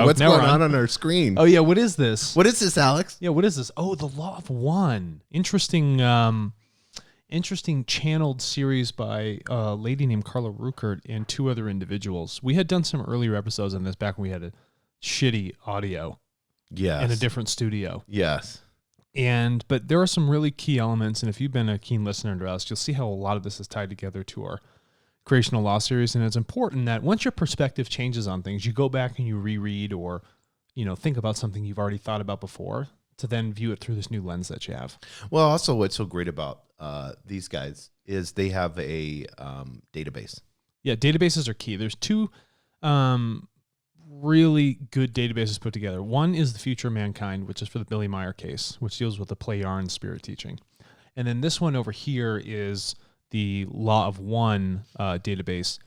what's going on our screen? Oh, yeah. What is this? What is this, Alex? Yeah, what is this? Oh, the Law of One. Interesting channeled series by a lady named Carla Ruckert and two other individuals. We had done some earlier episodes on this back when we had a shitty audio. Yes. In a different studio. Yes. But there are some really key elements, and if you've been a keen listener to us, you'll see how a lot of this is tied together to our Creational Law series, and it's important that once your perspective changes on things, you go back and you reread or, think about something you've already thought about before to then view it through this new lens that you have. Well, also what's so great about these guys is they have a database. Yeah, databases are key. There's two really good databases put together. One is The Future of Mankind, which is for the Billy Meyer case, which deals with the play yarn spirit teaching. And then this one over here is the Law of One database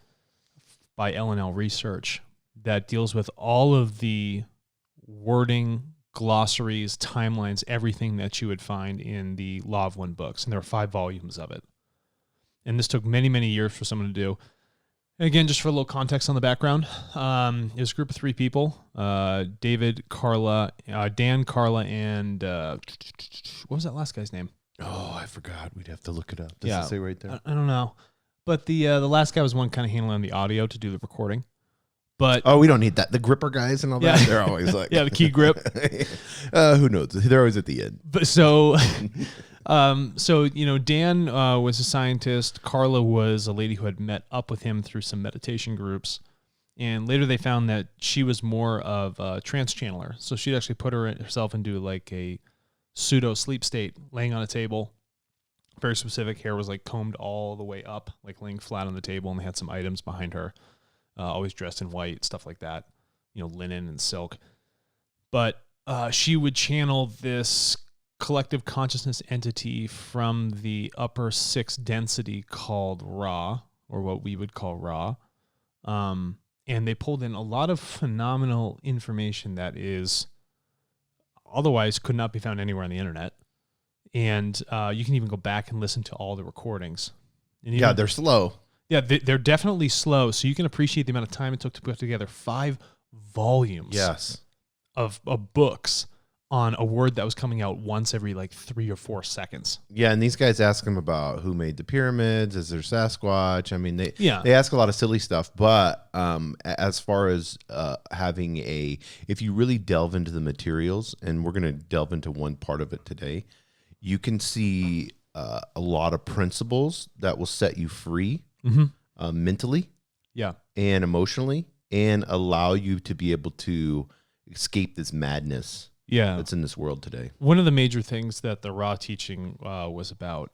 by L&L Research that deals with all of the wording, glossaries, timelines, everything that you would find in the Law of One books. And there are 5 volumes of it. And this took many, many years for someone to do. And again, just for a little context on the background, it was a group of 3 people, David, Carla, Dan, Carla, and what was that last guy's name? Oh, I forgot. We'd have to look it up. Does it say right there? I don't know. But the last guy was one kind of handling the audio to do the recording. But we don't need that. The gripper guys and all that, they're always like... yeah, the key grip. Who knows? They're always at the end. But so Dan was a scientist. Carla was a lady who had met up with him through some meditation groups. And later they found that she was more of a trance channeler. So she'd actually put herself into like a pseudo sleep state, laying on a table. Very specific. Hair was like combed all the way up, like laying flat on the table, and they had some items behind her, always dressed in white, stuff like that, linen and silk. But she would channel this collective consciousness entity from the upper 6 density called Ra, or what we would call Ra. And they pulled in a lot of phenomenal information that is otherwise could not be found anywhere on the internet. And you can even go back and listen to all the recordings. And even, they're slow. Yeah, they're definitely slow. So you can appreciate the amount of time it took to put together 5 volumes of books on a word that was coming out once every like 3 or 4 seconds. Yeah, and these guys ask them about who made the pyramids, is there Sasquatch? I mean, they ask a lot of silly stuff, but as far as having if you really delve into the materials, and we're going to delve into one part of it today, you can see a lot of principles that will set you free mentally and emotionally, and allow you to be able to escape this madness that's in this world today. One of the major things that the Ra teaching was about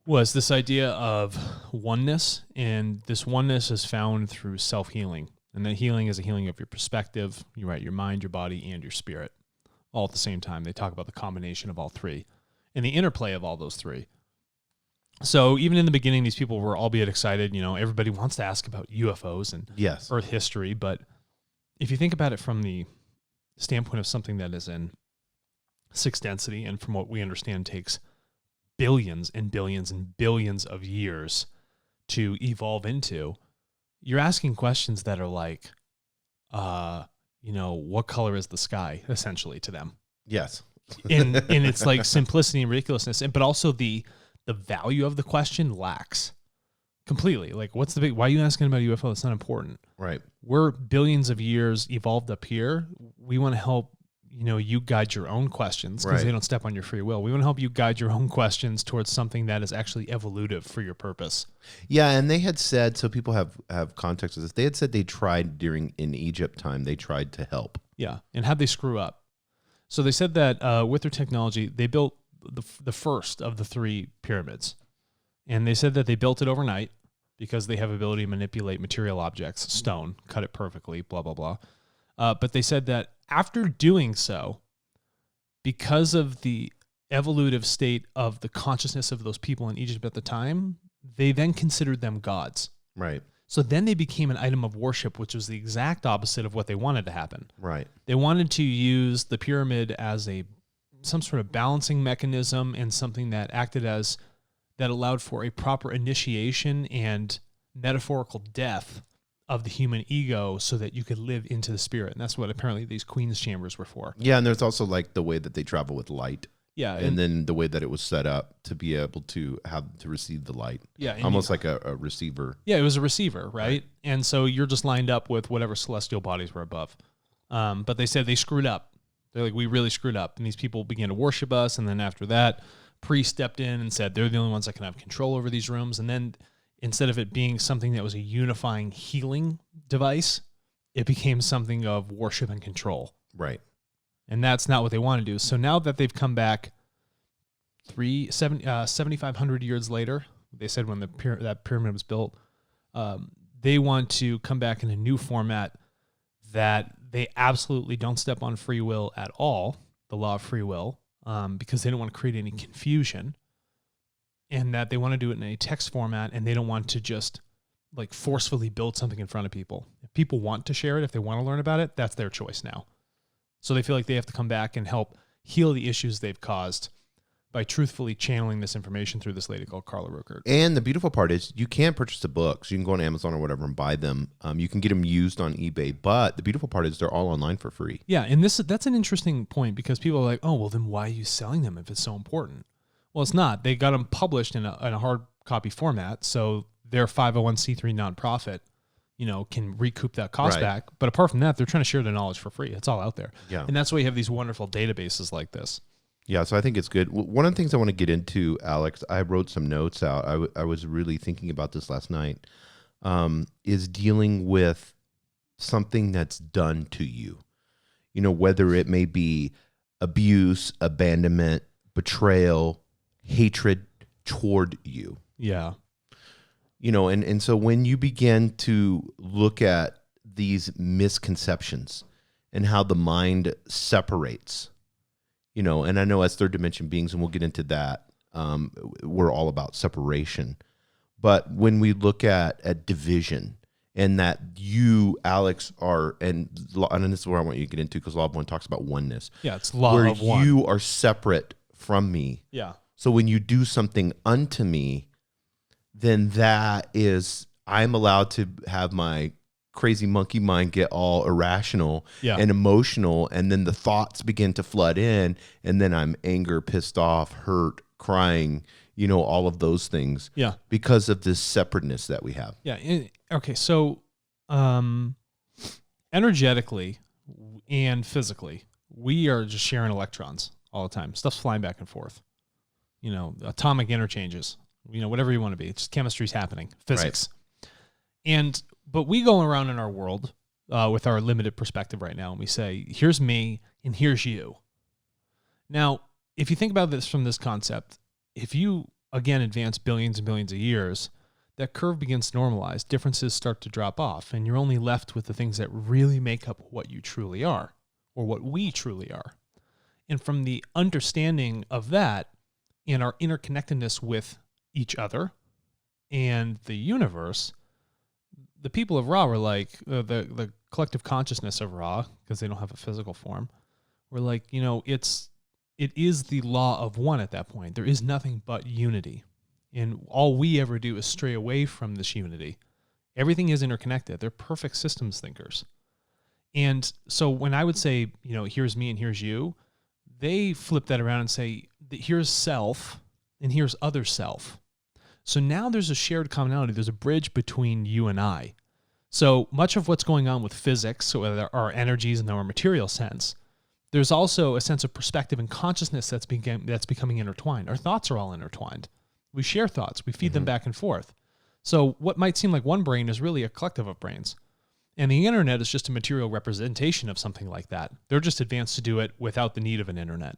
was this idea of oneness, and this oneness is found through self-healing. And that healing is a healing of your perspective, your mind, your body, and your spirit, all at the same time. They talk about the combination of all 3 and the interplay of all those 3. So even in the beginning, these people were albeit excited. Everybody wants to ask about UFOs and Earth history, but if you think about it from the standpoint of something that is in 6 density, and from what we understand takes billions and billions and billions of years to evolve into, you're asking questions that are like, what color is the sky, essentially, to them. Yes. in its like simplicity and ridiculousness, but also the value of the question lacks completely. Like, what's the why are you asking about UFO? It's not important. Right. We're billions of years evolved up here. We want to help, you guide your own questions because they don't step on your free will. We want to help you guide your own questions towards something that is actually evolutive for your purpose. Yeah. And they had said, so people have context of this. They had said they tried in Egypt time, they tried to help. Yeah. And how'd they screw up? So they said that with their technology, they built the first of the 3 pyramids. And they said that they built it overnight because they have ability to manipulate material objects, stone, cut it perfectly, blah, blah, blah. But they said that after doing so, because of the evolutive state of the consciousness of those people in Egypt at the time, they then considered them gods. Right. So then they became an item of worship, which was the exact opposite of what they wanted to happen. Right. They wanted to use the pyramid as some sort of balancing mechanism and something that allowed for a proper initiation and metaphorical death of the human ego so that you could live into the spirit. And that's what apparently these Queen's chambers were for. Yeah, and there's also like the way that they travel with light. Yeah. And then the way that it was set up to be able to have to receive the light. Yeah. Almost like a receiver. Yeah, it was a receiver, right? And so you're just lined up with whatever celestial bodies were above. But they said they screwed up. They're like, we really screwed up. And these people began to worship us. And then after that, priest stepped in and said, they're the only ones that can have control over these rooms. And then instead of it being something that was a unifying healing device, it became something of worship and control. Right. And that's not what they want to do. So now that they've come back 7,500 years later, they said when that pyramid was built, they want to come back in a new format that they absolutely don't step on free will at all, the law of free will, because they don't want to create any confusion. And that they want to do it in a text format, and they don't want to just like forcefully build something in front of people. If people want to share it, if they want to learn about it, that's their choice now. So they feel like they have to come back and help heal the issues they've caused by truthfully channeling this information through this lady called Carla Rueckert. And the beautiful part is you can purchase the books. You can go on Amazon or whatever and buy them. You can get them used on eBay. But the beautiful part is they're all online for free. Yeah, and that's an interesting point because people are like, oh, well, then why are you selling them if it's so important? Well, it's not. They got them published in a hard copy format, so their 501c3 nonprofit, can recoup that cost back. But apart from that, they're trying to share their knowledge for free. It's all out there. Yeah. And that's why you have these wonderful databases like this. Yeah, so I think it's good. One of the things I want to get into, Alex, I wrote some notes out. I was really thinking about this last night, is dealing with something that's done to you. Whether it may be abuse, abandonment, betrayal, hatred toward you. Yeah. And so when you begin to look at these misconceptions and how the mind separates, and I know as third dimension beings, and we'll get into that, we're all about separation. But when we look at division and that you, Alex, are, and this is where I want you to get into because Law of One talks about oneness. Yeah, it's Law of One. Where you are separate from me. Yeah. So when you do something unto me, then that is, I'm allowed to have my crazy monkey mind get all irrational and emotional, and then the thoughts begin to flood in, and then I'm anger, pissed off, hurt, crying, all of those things. Yeah. Because of this separateness that we have. Yeah. Okay. So, energetically and physically, we are just sharing electrons all the time. Stuff's flying back and forth. Atomic interchanges, whatever you want to be. It's just chemistry's happening, physics. Right. But we go around in our world with our limited perspective right now, and we say, here's me and here's you. Now, if you think about this from this concept, if you, again, advance billions and billions of years, that curve begins to normalize. Differences start to drop off, and you're only left with the things that really make up what you truly are, or what we truly are. And from the understanding of that and our interconnectedness with each other and the universe, the people of Ra were like, the collective consciousness of Ra, because they don't have a physical form, were like, it is the law of one at that point. There is nothing but unity. And all we ever do is stray away from this unity. Everything is interconnected. They're perfect systems thinkers. And so when I would say, here's me and here's you, they flip that around and say, here's self and here's other self. So now there's a shared commonality. There's a bridge between you and I. So much of what's going on with physics, so whether our energies in our material sense, there's also a sense of perspective and consciousness that's becoming intertwined. Our thoughts are all intertwined. We share thoughts. We feed them back and forth. So what might seem like one brain is really a collective of brains. And the internet is just a material representation of something like that. They're just advanced to do it without the need of an internet.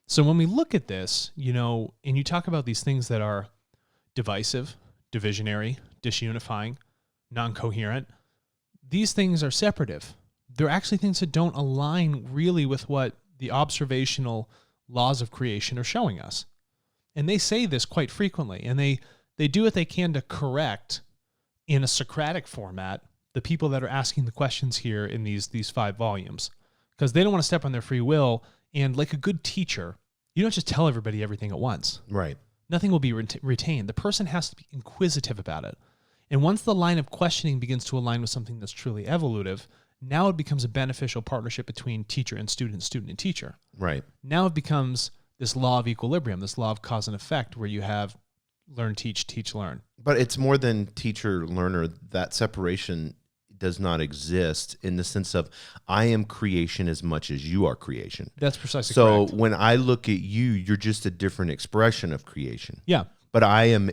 So when we look at this, and you talk about these things that are divisive, divisionary, disunifying, non-coherent, these things are separative. They're actually things that don't align really with what the observational laws of creation are showing us. And they say this quite frequently, and they do what they can to correct in a Socratic format the people that are asking the questions here in these 5 volumes, because they don't want to step on their free will. And like a good teacher, you don't just tell everybody everything at once. Right. Nothing will be retained. The person has to be inquisitive about it. And once the line of questioning begins to align with something that's truly evolutive, now it becomes a beneficial partnership between teacher and student and teacher. Right. Now it becomes this law of equilibrium, this law of cause and effect, where you have learn, teach, learn. But it's more than teacher, learner. That separation does not exist in the sense of I am creation as much as you are creation. That's precisely correct. So when I look at you, you're just a different expression of creation. Yeah. But I am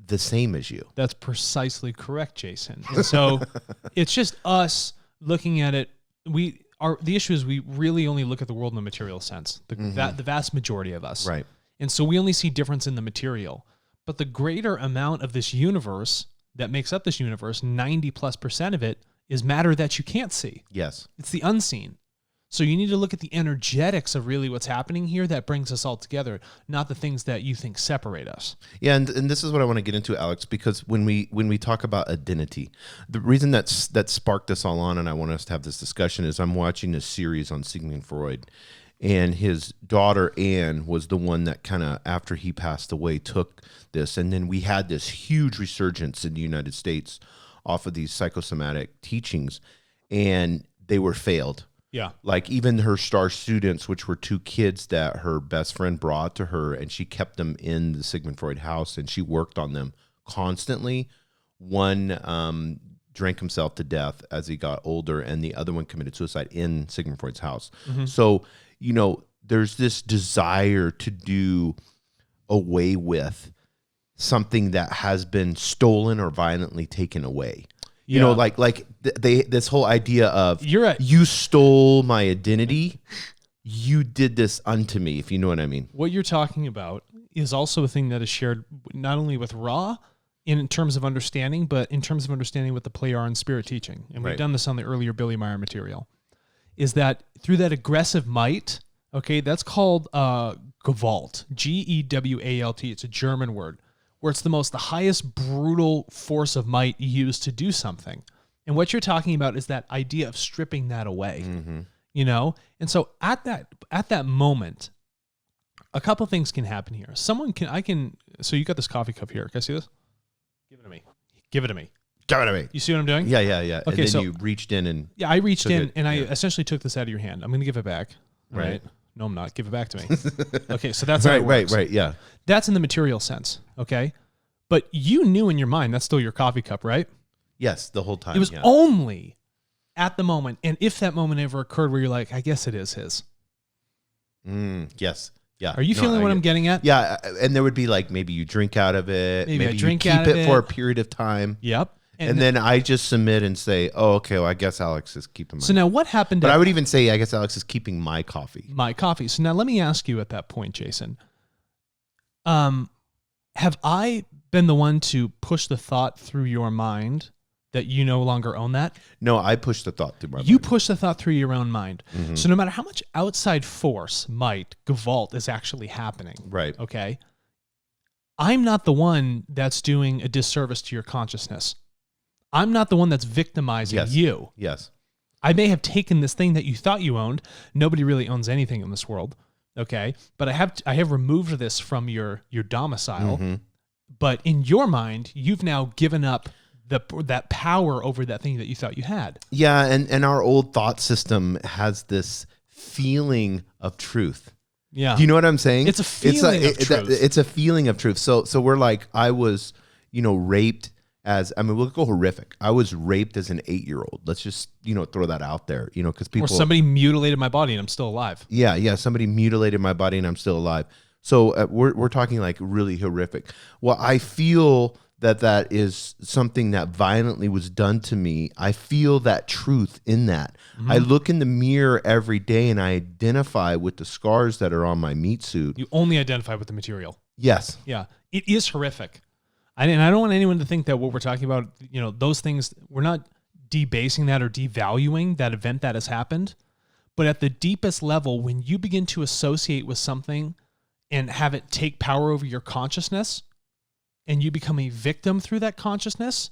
the same as you. That's precisely correct, Jason. And so it's just us looking at it. The issue is we really only look at the world in the material sense, the vast majority of us. Right. And so we only see difference in the material. But the greater amount of this universe that makes up this universe, 90+% of it, is matter that you can't see. Yes. It's the unseen. So you need to look at the energetics of really what's happening here that brings us all together, not the things that you think separate us. Yeah, and this is what I want to get into, Alex, because when we talk about identity, the reason that sparked this all on, and I want us to have this discussion, is I'm watching a series on Sigmund Freud, and his daughter Anne was the one that kind of, after he passed away, took this, and then we had this huge resurgence in the United States off of these psychosomatic teachings, and they were failed. Yeah. Like even her star students, which were two kids that her best friend brought to her, and she kept them in the Sigmund Freud house, and she worked on them constantly. One drank himself to death as he got older, and the other one committed suicide in Sigmund Freud's house. Mm-hmm. So, there's this desire to do away with something that has been stolen or violently taken away. Yeah. This whole idea of you stole my identity, you did this unto me, if you know what I mean. What you're talking about is also a thing that is shared not only with Ra in terms of understanding, but in terms of understanding with the Pleiar and Spirit teaching. And we've done this on the earlier Billy Meyer material, is that through that aggressive might, okay, that's called Gewalt, Gewalt. It's a German word, where it's the highest brutal force of might used to do something. And what you're talking about is that idea of stripping that away, And so at that moment, a couple things can happen here. So you got this coffee cup here. Can I see this? Give it to me. Give it to me. You see what I'm doing? Yeah. Okay, and then you reached in and... Yeah, I reached in and I essentially took this out of your hand. I'm going to give it back. Right? No, I'm not. Give it back to me. Okay, so that's how it works. Right, yeah. That's in the material sense, okay? But you knew in your mind that's still your coffee cup, right? Yes, the whole time. It was only at the moment, and if that moment ever occurred where you're like, I guess it is his. Yes. Yeah. Are you feeling what I'm getting at? Yeah, and there would be like maybe you drink out of it. Maybe I you drink keep out of it for a period of time. Yep. And then I just submit and say, oh, okay, well, I guess Alex is keeping my... So now what happened... But I would even say, I guess Alex is keeping my coffee. My coffee. So now let me ask you at that point, Jason. Have I been the one to push the thought through your mind that you no longer own that? No, I pushed the thought through my mind. You push the thought through your own mind. Mm-hmm. So no matter how much outside force, might, Gewalt is actually happening. Right. Okay? I'm not the one that's doing a disservice to your consciousness. I'm not the one that's victimizing you. Yes. I may have taken this thing that you thought you owned. Nobody really owns anything in this world. Okay? But I have removed this from your domicile. Mm-hmm. But in your mind, you've now given up that power over that thing that you thought you had. Yeah, and our old thought system has this feeling of truth. Yeah. Do you know what I'm saying? It's a feeling of truth. It's a feeling of truth. So we're like, I was, raped we'll go horrific. I was raped as an 8-year-old. Let's just, throw that out there, because people... Or somebody mutilated my body and I'm still alive. Yeah. Somebody mutilated my body and I'm still alive. So we're talking like really horrific. Well, I feel that is something that violently was done to me. I feel that truth in that. Mm-hmm. I look in the mirror every day and I identify with the scars that are on my meat suit. You only identify with the material. Yes. Yeah. It is horrific. I don't want anyone to think that what we're talking about, those things, we're not debasing that or devaluing that event that has happened. But at the deepest level, when you begin to associate with something and have it take power over your consciousness, and you become a victim through that consciousness,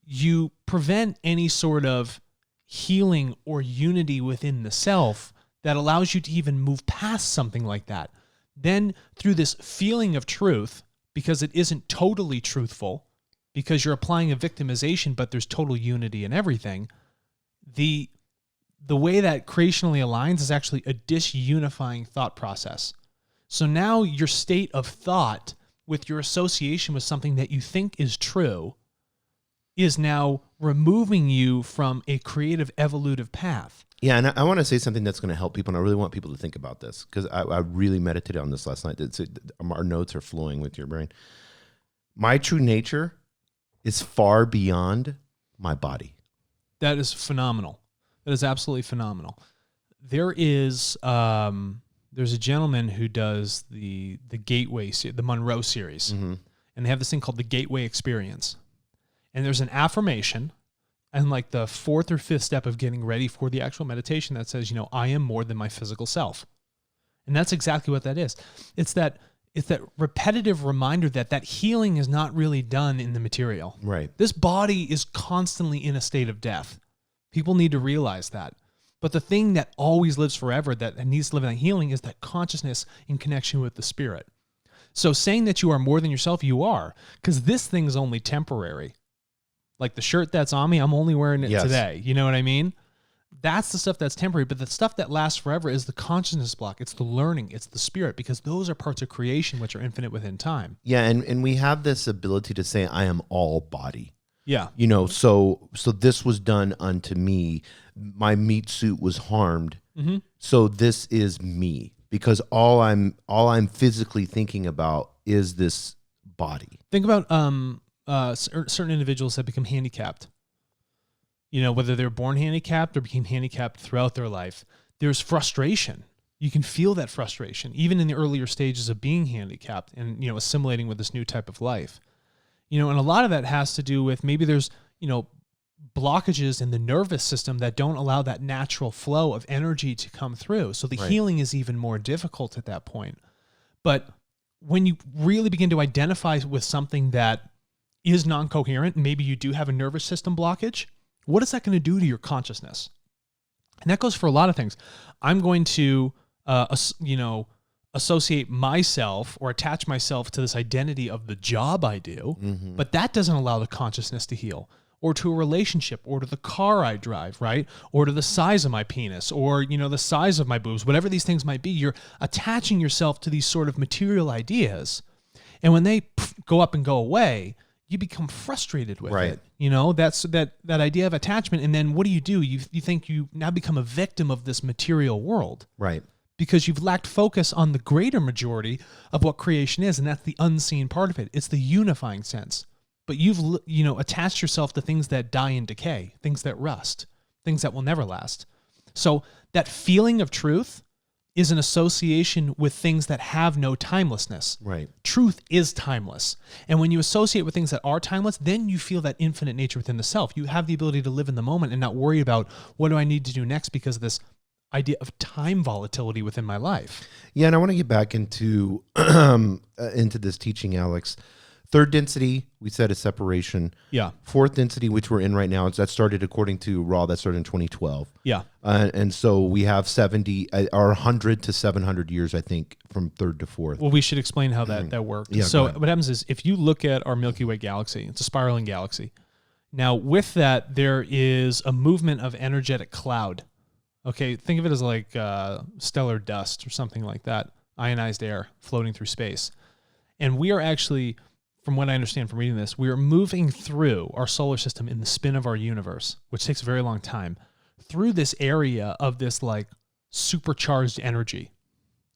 you prevent any sort of healing or unity within the self that allows you to even move past something like that. Then through this feeling of truth, because it isn't totally truthful, because you're applying a victimization, but there's total unity in everything. The way that creationally aligns is actually a disunifying thought process. So now your state of thought with your association with something that you think is true is now removing you from a creative evolutive path. Yeah, and I want to say something that's going to help people, and I really want people to think about this, because I really meditated on this last night. Our notes are flowing with your brain. My true nature is far beyond my body. That is phenomenal. That is absolutely phenomenal. There's a gentleman who does the Gateway, the Monroe series, and they have this thing called the Gateway Experience. And there's an affirmation, and like the fourth or fifth step of getting ready for the actual meditation that says, I am more than my physical self. And that's exactly what that is. It's that repetitive reminder that healing is not really done in the material. Right. This body is constantly in a state of death. People need to realize that. But the thing that always lives forever, that needs to live in that healing, is that consciousness in connection with the spirit. So saying that you are more than yourself, you are, because this thing is only temporary. Like the shirt that's on me, I'm only wearing it today. You know what I mean? That's the stuff that's temporary, but the stuff that lasts forever is the consciousness block. It's the learning. It's the spirit, because those are parts of creation which are infinite within time. Yeah, and we have this ability to say, I am all body. Yeah. So this was done unto me. My meat suit was harmed. Mm-hmm. So this is me, because all I'm physically thinking about is this body. Think about certain individuals that become handicapped. Whether they're born handicapped or became handicapped throughout their life, there's frustration. You can feel that frustration, even in the earlier stages of being handicapped and, assimilating with this new type of life. And a lot of that has to do with maybe there's, blockages in the nervous system that don't allow that natural flow of energy to come through. So the healing is even more difficult at that point. But when you really begin to identify with something that is non-coherent, maybe you do have a nervous system blockage, what is that going to do to your consciousness? And that goes for a lot of things. I'm going to, associate myself or attach myself to this identity of the job I do, but that doesn't allow the consciousness to heal, or to a relationship, or to the car I drive, right? Or to the size of my penis, or, the size of my boobs, whatever these things might be. You're attaching yourself to these sort of material ideas. And when they go up and go away, you become frustrated with it. That's that idea of attachment. And then what do? You think you now become a victim of this material world. Right. Because you've lacked focus on the greater majority of what creation is, and that's the unseen part of it. It's the unifying sense. But you've attached yourself to things that die and decay, things that rust, things that will never last. So that feeling of truth is an association with things that have no timelessness. Right. Truth is timeless. And when you associate with things that are timeless, then you feel that infinite nature within the self. You have the ability to live in the moment and not worry about what do I need to do next because of this idea of time volatility within my life. Yeah, and I want to get back into this teaching, Alex. Third density, we said, is separation. Yeah. Fourth density, which we're in right now, that started according to Raw, that started in 2012. Yeah. And so we have 100 to 700 years, I think, from third to fourth. Well, we should explain how that worked. Yeah, so what happens is if you look at our Milky Way galaxy, it's a spiraling galaxy. Now, with that, there is a movement of energetic cloud. Okay, think of it as like stellar dust or something like that, ionized air floating through space. And we are actually, from what I understand from reading this, we are moving through our solar system in the spin of our universe, which takes a very long time, through this area of this like supercharged energy.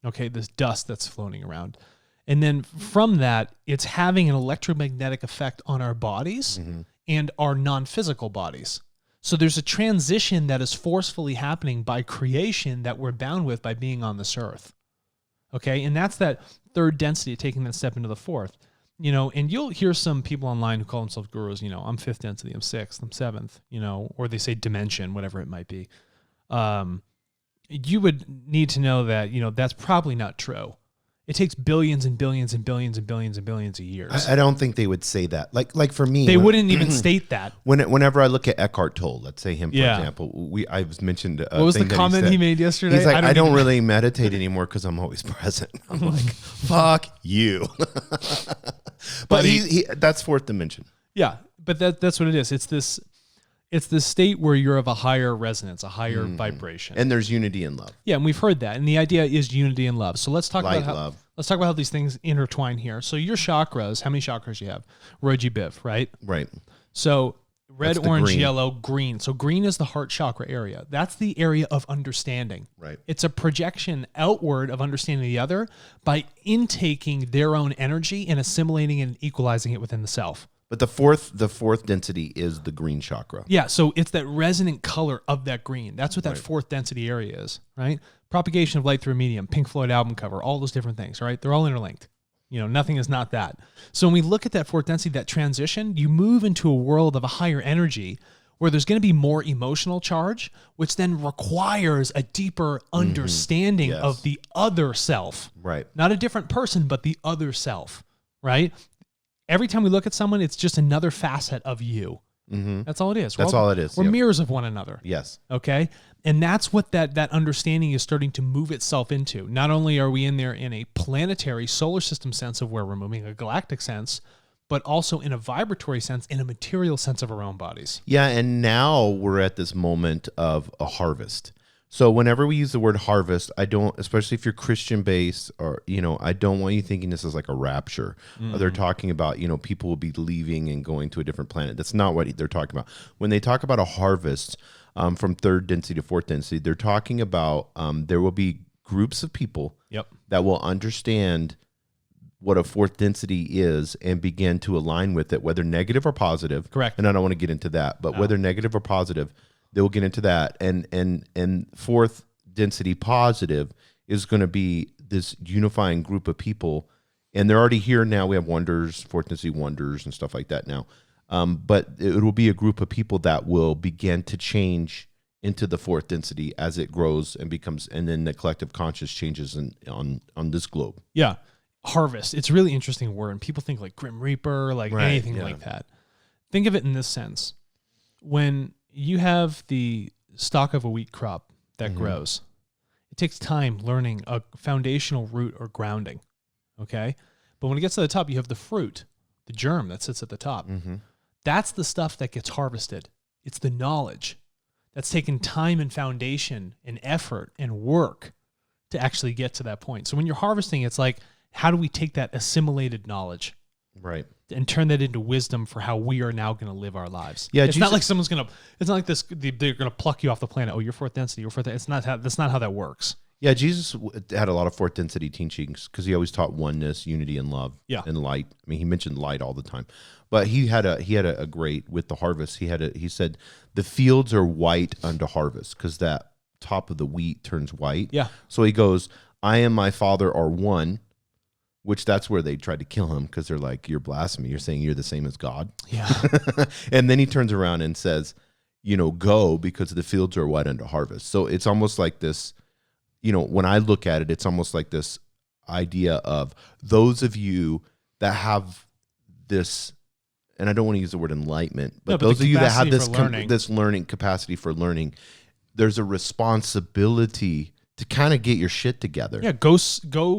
Okay, this dust that's floating around. And then from that, it's having an electromagnetic effect on our bodies and our non-physical bodies. So there's a transition that is forcefully happening by creation that we're bound with by being on this earth. Okay, and that's that third density, taking that step into the fourth. And you'll hear some people online who call themselves gurus, I'm fifth density, I'm sixth, I'm seventh, or they say dimension, whatever it might be. You would need to know that, that's probably not true. It takes billions and billions and billions and billions and billions of years. I don't think they would say that. Like for me, they wouldn't even state that. Whenever I look at Eckhart Tolle, let's say him for example, I've mentioned. What was the comment he made yesterday? He's like, I don't really meditate anymore because I'm always present. I'm like, fuck you. But he that's fourth dimension. Yeah, but that's what it is. It's this state where you're of a higher resonance, a higher vibration. And there's unity and love. Yeah, and we've heard that. And the idea is unity and love. So let's talk Light, about love. Let's talk about how these things intertwine here. So your chakras, how many chakras you have? Roji Biv, right? Right. So red, orange, green. yellow, green. So green is the heart chakra area. That's the area of understanding. Right. It's a projection outward of understanding the other by intaking their own energy and assimilating and equalizing it within the self. But the fourth density is the green chakra. Yeah, so it's that resonant color of that green. That's what that fourth density area is, right? Propagation of light through a medium, Pink Floyd album cover, all those different things, right? They're all interlinked. Nothing is not that. So when we look at that fourth density, that transition, you move into a world of a higher energy where there's going to be more emotional charge, which then requires a deeper understanding of the other self. Right. Not a different person, but the other self, right? Every time we look at someone, it's just another facet of you. Mm-hmm. That's all it is. That's all it is. We're mirrors of one another. Yes. Okay? And that's what that understanding is starting to move itself into. Not only are we in there in a planetary solar system sense of where we're moving, a galactic sense, but also in a vibratory sense, in a material sense of our own bodies. Yeah, and now we're at this moment of a harvest. So whenever we use the word harvest, I don't, especially if you're Christian based, or I don't want you thinking this is like a rapture. Or they're talking about people will be leaving and going to a different planet. That's not what they're talking about. When they talk about a harvest from third density to fourth density, they're talking about there will be groups of people that will understand what a fourth density is and begin to align with it, whether negative or positive. Correct. And I don't want to get into that, but whether negative or positive. They will get into that, and fourth density positive is going to be this unifying group of people, and they're already here now. We have wonders, fourth density wonders, and stuff like that now. But it will be a group of people that will begin to change into the fourth density as it grows and becomes, and then the collective conscious changes on this globe. Yeah, harvest. It's a really interesting word, and people think like Grim Reaper, like anything like that. Think of it in this sense: when you have the stalk of a wheat crop that grows. It takes time learning a foundational root or grounding, okay? But when it gets to the top, you have the fruit, the germ that sits at the top. That's the stuff that gets harvested. It's the knowledge that's taken time and foundation and effort and work to actually get to that point. So when you're harvesting, it's like, how do we take that assimilated knowledge? Right. And turn that into wisdom for how we are now going to live our lives. Yeah, it's not like someone's going to. It's not like this. They're going to pluck you off the planet. Oh, you're fourth density. You're fourth. It's not how. That's not how that works. Yeah, Jesus had a lot of fourth density teachings because he always taught oneness, unity, and love. And light. I mean, he mentioned light all the time, but he had a great with the harvest. He said the fields are white unto harvest because that top of the wheat turns white. Yeah. So he goes, "I and my Father are one." Which that's where they tried to kill him because they're like, you're blasphemy. You're saying you're the same as God. Yeah. And then he turns around and says, go because the fields are white unto harvest. So it's almost like this, when I look at it, it's almost like this idea of those of you that have this, and I don't want to use the word enlightenment, but those of you that have this learning capacity for learning, there's a responsibility to kind of get your shit together. Yeah, go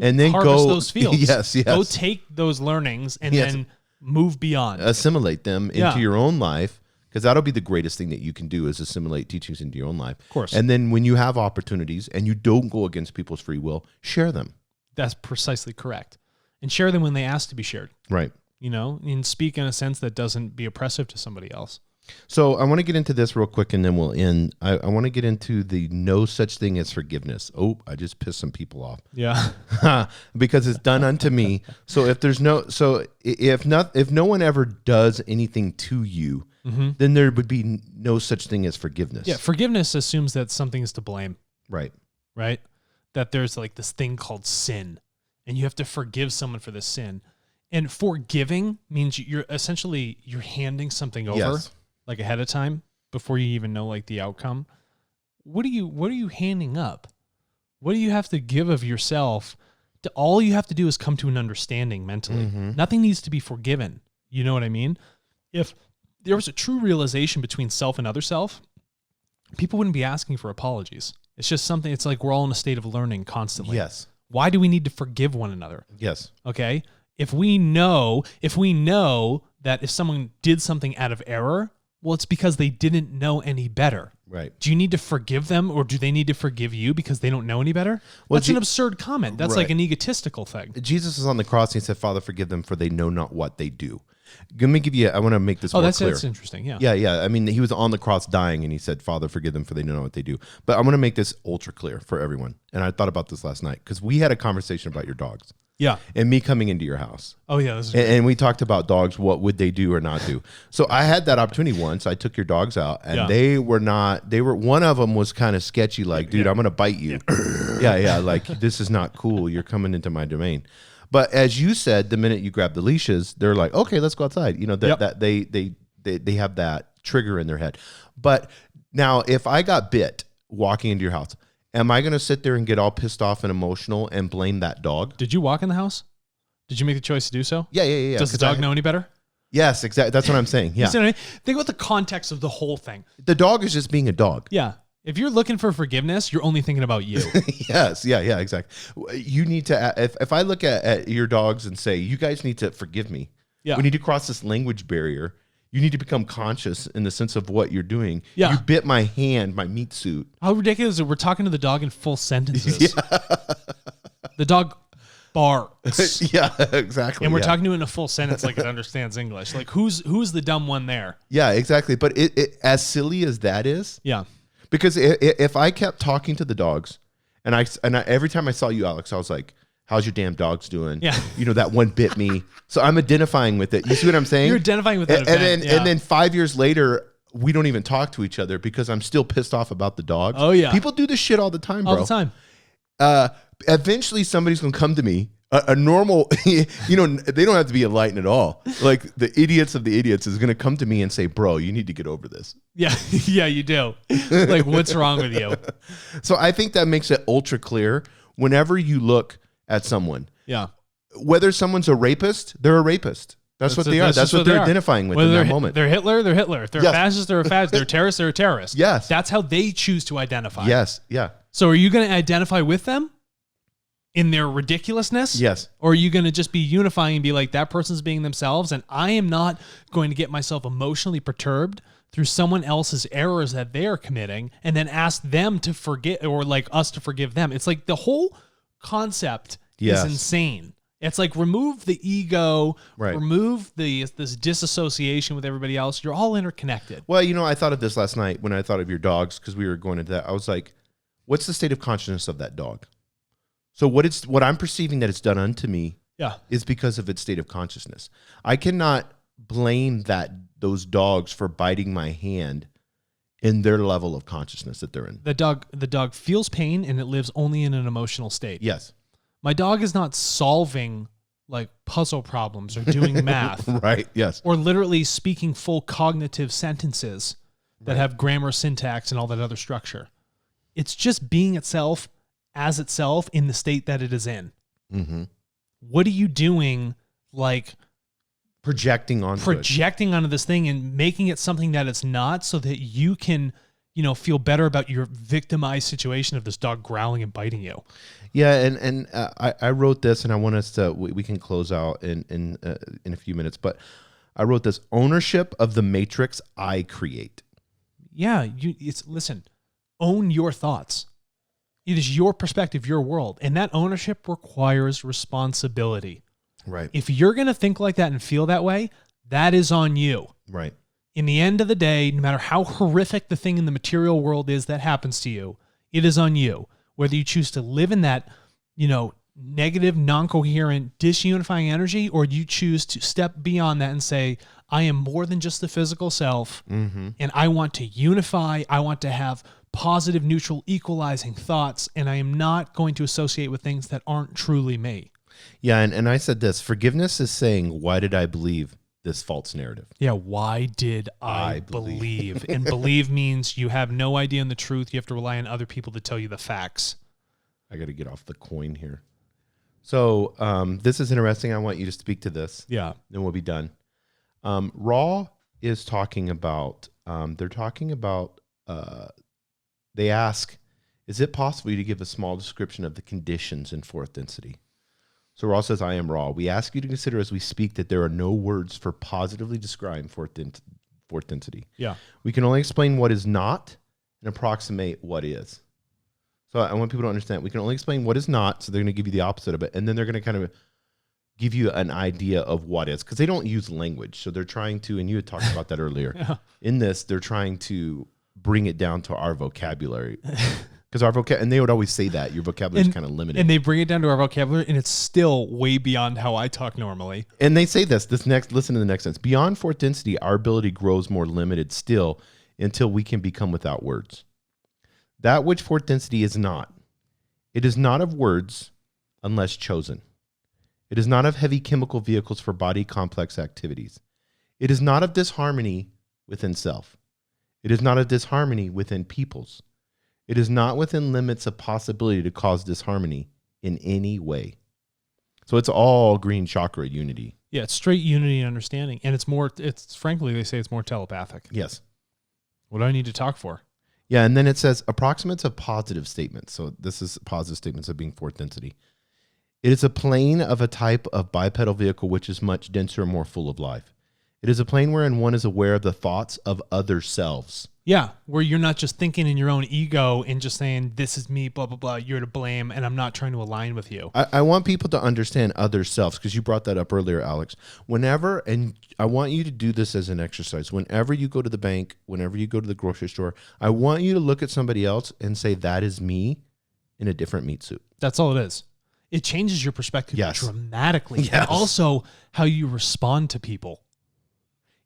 and then harvest those fields. Yes. Go take those learnings and then move beyond. Assimilate them into your own life, because that'll be the greatest thing that you can do is assimilate teachings into your own life. Of course. And then when you have opportunities and you don't go against people's free will, share them. That's precisely correct. And share them when they ask to be shared. Right. And speak in a sense that doesn't be oppressive to somebody else. So I want to get into this real quick and then we'll end. I want to get into the no such thing as forgiveness. Oh, I just pissed some people off. Yeah. Because it's done unto me. So if no one ever does anything to you, then there would be no such thing as forgiveness. Yeah. Forgiveness assumes that something is to blame. Right. Right. That there's like this thing called sin and you have to forgive someone for this sin. And forgiving means you're handing something over. Yes. Like ahead of time before you even know like the outcome. What are you handing up? What do you have to give of yourself? All you have to do is come to an understanding mentally. Nothing needs to be forgiven. You know what I mean? If there was a true realization between self and other self, people wouldn't be asking for apologies. It's just something, it's like we're all in a state of learning constantly. Yes. Why do we need to forgive one another? Yes. Okay. If we know that if someone did something out of error, well, it's because they didn't know any better. Right. Do you need to forgive them, or do they need to forgive you because they don't know any better? Well, that's an absurd comment. That's like an egotistical thing. Jesus was on the cross and he said, Father, forgive them, for they know not what they do. Let me give you, I want to make this more clear. That's interesting. Yeah. Yeah. I mean, he was on the cross dying and he said, Father, forgive them, for they know not what they do. But I want to make this ultra clear for everyone. And I thought about this last night because we had a conversation about your dogs. Yeah. And me coming into your house. Oh, yeah. And we talked about dogs, what would they do or not do. So I had that opportunity once. I took your dogs out and they were one of them was kind of sketchy, like, dude, I'm going to bite you. Yeah. Like, this is not cool. You're coming into my domain. But as you said, the minute you grab the leashes, they're like, okay, let's go outside. You know, that they have that trigger in their head. But now if I got bit walking into your house, am I going to sit there and get all pissed off and emotional and blame that dog? Did you walk in the house? Did you make the choice to do so? Yeah. Does the dog know any better? Yes, exactly. That's what I'm saying. Yeah. You see what I mean? Think about the context of the whole thing. The dog is just being a dog. Yeah. If you're looking for forgiveness, you're only thinking about you. Yes. Yeah, exactly. You need to, if I look at your dogs and say, you guys need to forgive me. Yeah. We need to cross this language barrier. You need to become conscious in the sense of what you're doing. Yeah. You bit my hand, my meat suit. How ridiculous is it? We're talking to the dog in full sentences. Yeah. The dog barks. Yeah, exactly. And we're talking to it in a full sentence like it understands English. Like, who's the dumb one there? Yeah, exactly. But it as silly as that is. Yeah. Because if I kept talking to the dogs, and I every time I saw you, Alex, I was like, how's your damn dogs doing? Yeah. You know, that one bit me. So I'm identifying with it. You see what I'm saying? You're identifying with that event. And then 5 years later, we don't even talk to each other because I'm still pissed off about the dogs. Oh, yeah. People do this shit all the time, bro. All the time. Eventually, somebody's going to come to me. A normal, you know, they don't have to be enlightened at all. Like the idiots of the idiots is going to come to me and say, bro, you need to get over this. Yeah. Yeah, you do. Like, what's wrong with you? So I think that makes it ultra clear whenever you look at someone. Yeah. Whether someone's a rapist, they're a rapist. That's what they are. That's what they're identifying with in that moment. They're Hitler, they're Hitler. If they're a fascist, they're a fascist. They're a terrorist, they're a terrorist. Yes. That's how they choose to identify. Yes. Yeah. So are you going to identify with them in their ridiculousness? Yes. Or are you going to just be unifying and be like, that person's being themselves, and I am not going to get myself emotionally perturbed through someone else's errors that they are committing and then ask them to forget, or like us to forgive them. It's like the whole concept is insane. It's like remove the ego, remove this disassociation with everybody else. You're all interconnected. Well, you know, I thought of this last night when I thought of your dogs, because we were going into that. I was like, what's the state of consciousness of that dog? So what I'm perceiving that it's done unto me is because of its state of consciousness. I cannot blame those dogs for biting my hand in their level of consciousness that they're in. The dog feels pain and it lives only in an emotional state. Yes. My dog is not solving like puzzle problems or doing math. Right, yes. Or literally speaking full cognitive sentences that have grammar, syntax, and all that other structure. It's just being itself as itself in the state that it is in. Mm-hmm. What are you doing, like projecting onto this thing and making it something that it's not, so that you can, you know, feel better about your victimized situation of this dog growling and biting you? Yeah, and I wrote this, and I want us to we can close out in a few minutes, but I wrote this: ownership of the matrix I create. Yeah, listen, own your thoughts. It is your perspective, your world. And that ownership requires responsibility. Right. If you're going to think like that and feel that way, that is on you. Right. In the end of the day, no matter how horrific the thing in the material world is that happens to you, it is on you. Whether you choose to live in that, you know, negative, non-coherent, disunifying energy, or you choose to step beyond that and say, I am more than just the physical self, and I want to unify, I want to have positive, neutral, equalizing thoughts, and I am not going to associate with things that aren't truly me. Yeah, and I said this: forgiveness is saying, why did I believe this false narrative? Yeah, why did I believe? And believe means you have no idea on the truth. You have to rely on other people to tell you the facts. I got to get off the coin here. So this is interesting. I want you to speak to this. Yeah. Then we'll be done. Raw is talking about, they ask, is it possible for you to give a small description of the conditions in fourth density? So Ra says, I am Ra. We ask you to consider as we speak that there are no words for positively describing fourth density. Yeah. We can only explain what is not and approximate what is. So I want people to understand, we can only explain what is not, so they're going to give you the opposite of it, and then they're going to kind of give you an idea of what is, because they don't use language. So they're trying to, and you had talked about that earlier. Yeah. In this, they're trying to bring it down to our vocabulary. Because our vocabulary, and they would always say that, your vocabulary is kind of limited. And they bring it down to our vocabulary, and it's still way beyond how I talk normally. And they say listen to the next sentence. Beyond fourth density, our ability grows more limited still until we can become without words. That which fourth density is not. It is not of words unless chosen. It is not of heavy chemical vehicles for body complex activities. It is not of disharmony within self. It is not of disharmony within peoples. It is not within limits of possibility to cause disharmony in any way. So it's all green chakra unity. Yeah, it's straight unity and understanding. And frankly, they say it's more telepathic. Yes. What do I need to talk for? Yeah, and then it says approximates of positive statements. So this is positive statements of being fourth density. It is a plane of a type of bipedal vehicle which is much denser and more full of life. It is a plane wherein one is aware of the thoughts of other selves. Yeah, where you're not just thinking in your own ego and just saying, this is me, blah, blah, blah, you're to blame, and I'm not trying to align with you. I want people to understand other selves, because you brought that up earlier, Alex. Whenever, and I want you to do this as an exercise, whenever you go to the bank, whenever you go to the grocery store, I want you to look at somebody else and say, that is me in a different meat suit. That's all it is. It changes your perspective dramatically. Yes. And also how you respond to people.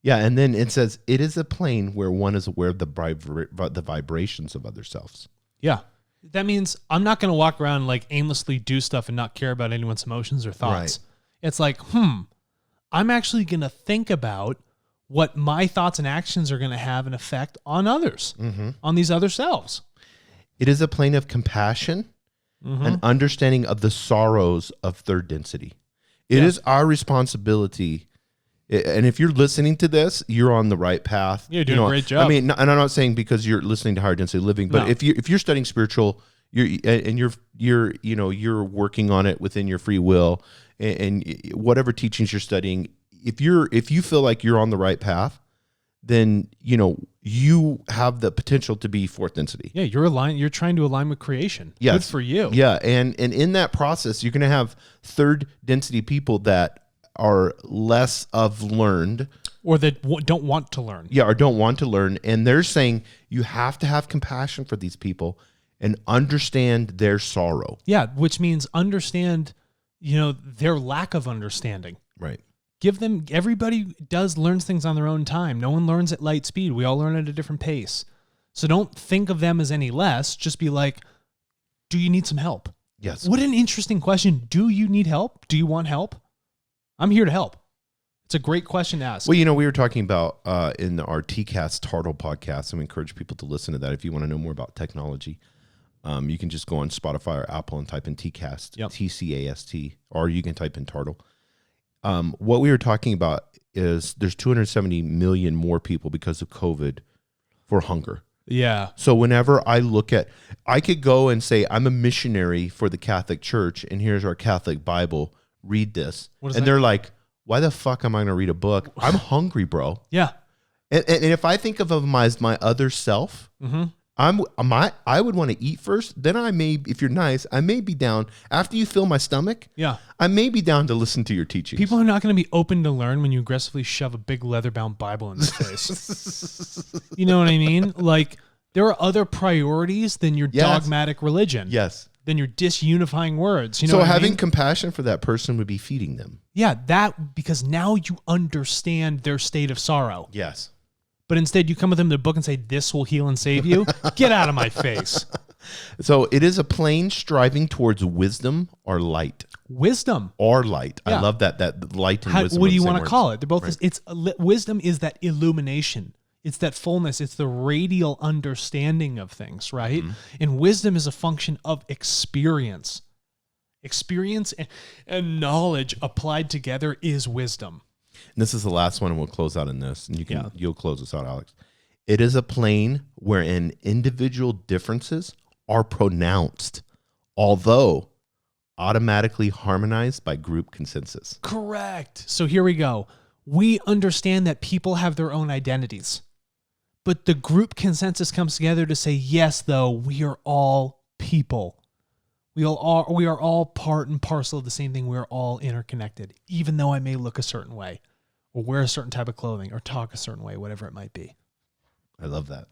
Yeah, and then it says, it is a plane where one is aware of the vibrations of other selves. Yeah. That means I'm not going to walk around like aimlessly do stuff and not care about anyone's emotions or thoughts. Right. It's like, I'm actually going to think about what my thoughts and actions are going to have an effect on others, on these other selves. It is a plane of compassion and understanding of the sorrows of third density. It is our responsibility. And if you're listening to this, you're on the right path. You're doing a great job. I mean, and I'm not saying because you're listening to higher density living, but if you're studying spiritual, you're working on it within your free will, and whatever teachings you're studying, if you feel like you're on the right path, then you have the potential to be fourth density. Yeah, you're trying to align with creation. Yes. Good for you. Yeah, and in that process, you're going to have third density people that are less of learned, or that don't want to learn. Yeah, or don't want to learn, and they're saying you have to have compassion for these people and understand their sorrow. Yeah, which means understand, their lack of understanding. Right. Everybody learns things on their own time. No one learns at light speed. We all learn at a different pace. So don't think of them as any less. Just be like, do you need some help? Yes. What an interesting question. Do you need help? Do you want help? I'm here to help. It's a great question to ask. Well, we were talking about in our TCAST Tartle podcast, and we encourage people to listen to that. If you want to know more about technology, you can just go on Spotify or Apple and type in TCAST, TCAST, or you can type in Tartle. What we were talking about is there's 270 million more people because of COVID for hunger. Yeah. So whenever I could go and say, I'm a missionary for the Catholic Church, and here's our Catholic Bible. Read this. And they're like, why the fuck am I going to read a book? I'm hungry, bro. Yeah. And if I think of them as my other self, I would want to eat first. Then if you're nice, I may be down. After you fill my stomach, I may be down to listen to your teachings. People are not going to be open to learn when you aggressively shove a big leather-bound Bible in their face. You know what I mean? Like, there are other priorities than your dogmatic religion. Yes. Than your disunifying words. So having compassion for that person would be feeding them. Yeah, because now you understand their state of sorrow. Yes. But instead you come with them in the book and say, this will heal and save you. Get out of my face. So it is a plane striving towards wisdom or light. Wisdom. Or light. Yeah. I love that light and wisdom. What do you want to call it? They're both, wisdom is that illumination. It's that fullness. It's the radial understanding of things, right? Mm-hmm. And wisdom is a function of experience. Experience and knowledge applied together is wisdom. And this is the last one, and we'll close out in this. And you'll close us out, Alex. It is a plane wherein individual differences are pronounced, although automatically harmonized by group consensus. Correct. So here we go. We understand that people have their own identities, but the group consensus comes together to say, yes, though, we are all people. We are all part and parcel of the same thing. We're all interconnected, even though I may look a certain way or wear a certain type of clothing or talk a certain way, whatever it might be. I love that.